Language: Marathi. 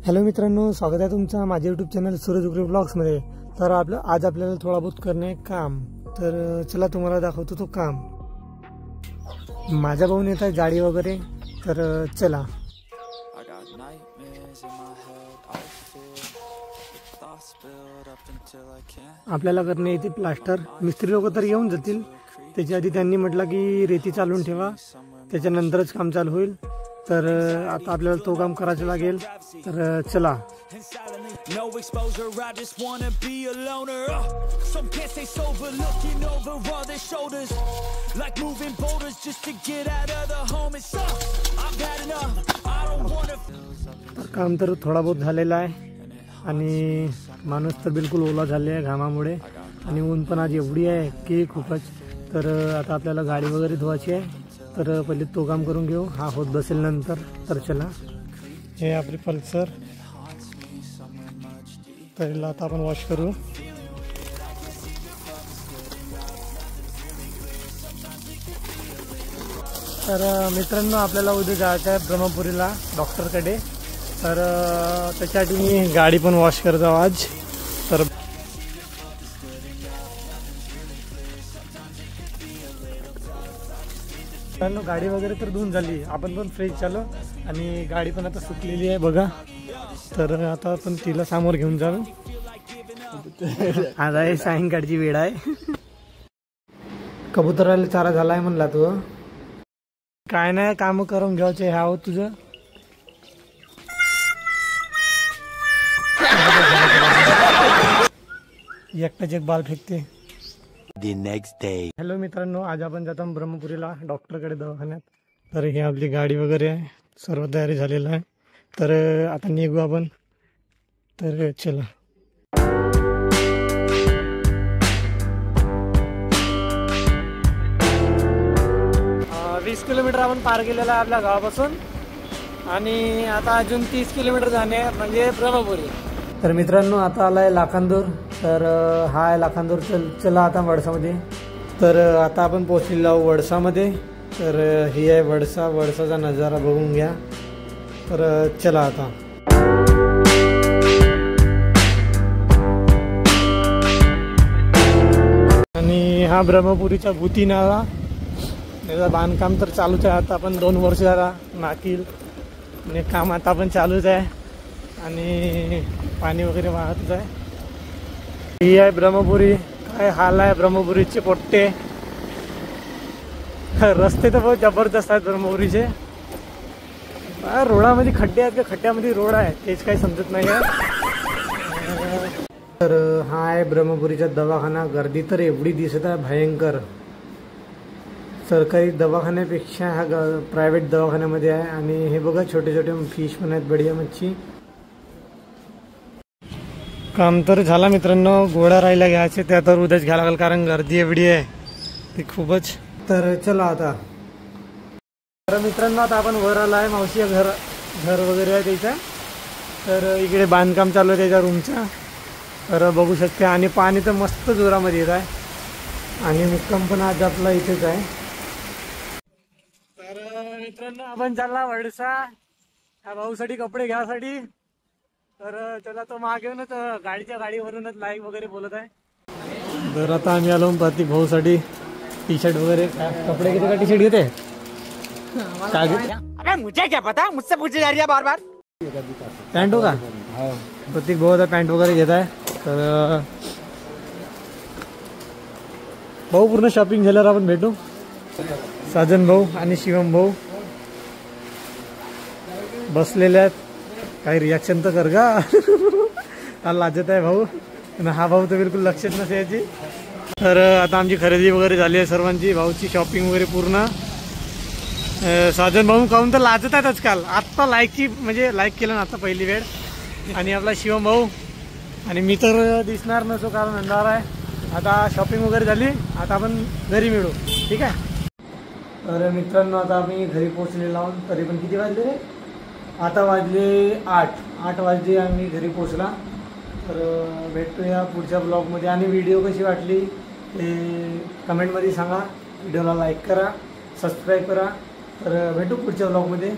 हॅलो मित्रांनो, स्वागत आहे तुमचं माझ्या यूट्यूब चॅनल सूरज उग्रे ब्लॉग्समध्ये। तर आज आपल्याला थोडा बहुत करणे काम, तर चला तुम्हाला दाखवतो तो काम। माझ्या भाऊन येत आहे जाळी वगैरे, तर चला। आपल्याला करणे येते प्लास्टर। मिस्त्री लोक तर येऊन जातील, त्याच्या आधी त्यांनी म्हटलं की रेती चालून ठेवा, त्याच्यानंतरच काम चालू होईल। तर आता आपल्याला तो काम करायचं लागेल, तर चला। No exposure, I just wanna be a loner. Some can't stay sober, looking over all their shoulders, like moving boulders just to get out of the home. It sucks, I've had enough, I don't wanna. काम तर थोडा बहुत झालेला आहे आणि माणूस तर बिलकुल ओला झाले आहे घामामुळे, आणि ऊन पण आज एवढी आहे की खूपच। तर आता आपल्याला गाडी वगैरे धुवायची आहे, तर पहिले तो काम करून घेऊ, हा होत बसेल नंतर। तर चला, हे आपली पल्सर, तर आता आपण वॉश करू। तर मित्रांनो, आपल्याला उद्या जायचं आहे ब्रह्मपुरीला डॉक्टरकडे, तर त्याच्यासाठी मी गाडी पण वॉश करतो आज। तर गाडी वगैरे तर धुवून झाली, आपण पण फ्रेश झालो आणि गाडी पण आता सुकलेली आहे बघा। तर आता आपण तिला समोर घेऊन जाऊ। आज आहे सायंकाळची वेळ आहे। कबुतराला चारा झालाय म्हणला तू? काय नाही, काम करून घ्यायचे ह्या हो तुझं। एकटाच एक बाल फेकते। हॅलो मित्रांनो, आज आपण जातो ब्रह्मपुरीला डॉक्टरकडे दवाखान्यात। तर ही आपली गाडी वगैरे आहे, सर्व तयारी झालेला आहे, तर आता निघू आपण। तर चला। 20 किलोमीटर आपण पार केलेला आहे आपल्या गावापासून, आणि आता अजून 30 किलोमीटर जाणे म्हणजे ब्रह्मपुरी। तर मित्रांनो, आता आलाय लाखांदूर, तर हा आहे लाखांदूर। चला आता वडसामध्ये। तर आता आपण पोहोचलेलो आहोत वडसामध्ये। तर ही आहे वडसा, वडसाचा नजारा बघून घ्या। तर चला आता। आणि हा ब्रह्मपुरीचा भूती नाला, त्याचं बांधकाम तर चालूच आहे। आता आपण 2 वर्ष झाला नाकील, म्हणजे काम आता पण चालूच आहे, आणि पाणी वगैरे वाहतच आहे। ही आहे ब्रह्मपुरी। काय हाल आहे ब्रह्मपुरीचे पोट्टे, रस्ते तर बहुत जबरदस्त आहेत ब्रह्मपुरीचे। रोडामध्ये खड्डे आहेत का खड्ड्यामध्ये रोड आहे तेच काही समजत नाही आहे। तर हा आहे ब्रह्मपुरीचा दवाखाना। गर्दी तर एवढी दिसत आहे भयंकर। सरकारी दवाखान्यापेक्षा हा प्रायव्हेट दवाखान्यामध्ये आहे। आणि हे बघा, छोटे छोटे फिश पण आहेत, बढिया मच्छी। काम तर झाला मित्रांनो, गोळ्या राहिल्या घ्यायचे, त्या तर उद्याच घ्यायला लागेल, कारण गर्दी एवढी आहे ती खूपच। तर चला आता। तर मित्रांनो, आता आपण वर आला आहे, मावशी घर वगैरे आहे त्याचा। तर इकडे बांधकाम चालू आहे त्याच्या रूमचा, तर बघू शकते। आणि पाणी तर मस्त जोरामध्ये येत आहे, आणि मुक्काम पण आज आपला इथेच आहे। तर मित्रांनो, आपण चालला वडसा ह्या भाऊसाठी कपडे घ्यासाठी। तर त्याला तो मागेूनच गाडीवरूनच लाईव्ह वगैरे बोलत आहे। तर आता आम्ही आलो प्रतीक भाऊसाठी टी शर्ट वगैरे। कपडे किती का टी शर्ट घेते? अरे मुझे क्या पता, मुझसे पूछे जा रही है बार बार। पॅन्ट हो का? प्रतीक भाऊ आता पॅन्ट वगैरे घेत आहे। तर भाऊ, पूर्ण शॉपिंग झाल्यावर आपण भेटू। साजन भाऊ आणि शिवम भाऊ बसलेले आहेत, काही रिॲक्शन तर कर का? हा लाजत आहे भाऊ, आणि हा भाऊ तर बिलकुल लक्षच नसायची। तर आता आमची खरेदी वगैरे झाली आहे सर्वांची, भाऊची शॉपिंग वगैरे पूर्ण। साजन भाऊ काहून तर लाजत आहेत आजकाल। आत्ता लाईक केलं ना आता पहिली वेळ। आणि आपला शिवम भाऊ, आणि मी तर दिसणार नसो कारण अंधार आहे। आता शॉपिंग वगैरे झाली, आता आपण घरी मिळू, ठीक आहे? तर मित्रांनो, आता आम्ही घरी पोहोचलेलो आहोत। तरी पण किती वाजले रे? आता वाजले 8 वाजले, आम्ही घरी पोहोचला। तर भेटूया पुढच्या ब्लॉगमध्ये, आणि व्हिडिओ कशी वाटली ते कमेंटमध्ये सांगा। व्हिडिओला लाईक करा, सबस्क्राईब करा। तर भेटू पुढच्या ब्लॉगमध्ये।